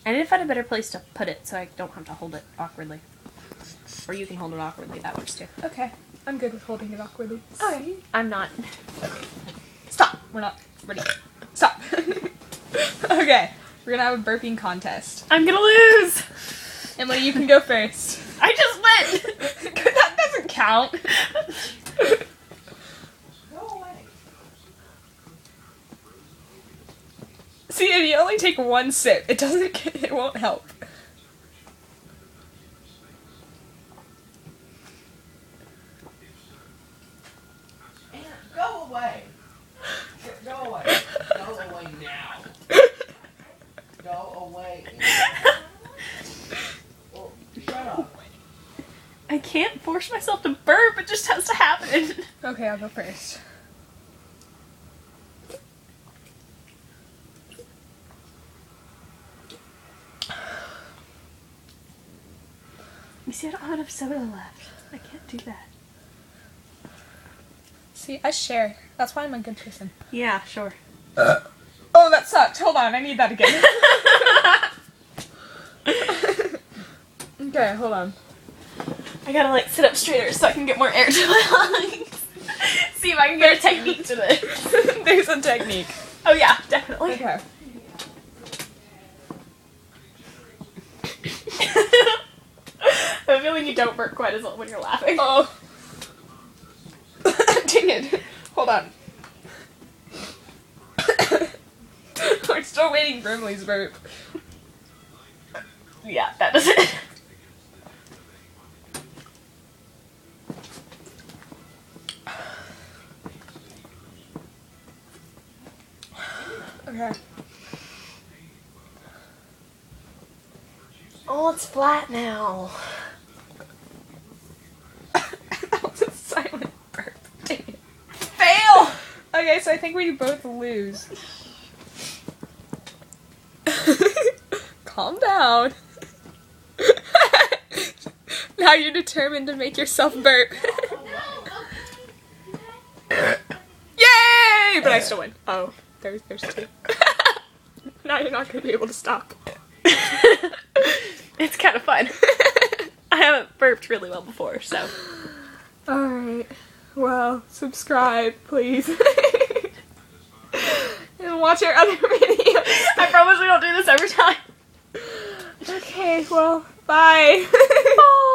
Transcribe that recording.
I need to find a better place to put it so I don't have to hold it awkwardly. Or you can hold it awkwardly, that works too. Okay. I'm good with holding it awkwardly. Okay. I'm not. Stop! We're not ready. Stop! Okay. We're gonna have a burping contest. I'm gonna lose! Emily, you can go first. I just went! That doesn't count. Go away. See, if you only take one sip, it won't help. Anna, go away. Go away. Go away now. Go away. Well, shut up. I can't force myself to burp, it just has to happen. Okay, I'll go first. You see, I don't have enough soda left. I can't do that. See, I share. That's why I'm a good person. Yeah, sure. Oh, that sucked. Hold on, I need that again. Okay, hold on. I gotta like sit up straighter so I can get more air to my lungs. See if I can get a technique to this. There's a technique. Oh yeah, definitely. Okay. I have a feeling you don't burp quite as well when you're laughing. Oh. Dang it. Hold on. We're still waiting for Emily's burp. Yeah, that does it. Okay. Oh, it's flat now. That was a silent burp. Dang it. Fail! Okay, so I think we both lose. Calm down. Now you're determined to make yourself burp. Yay! But I still win. Oh, there's two. Now you're not going to be able to stop. It's kind of fun. I haven't burped really well before, so. Alright. Well, subscribe, please. And watch our other videos. I promise we don't do this every time. Okay, well, bye. Bye.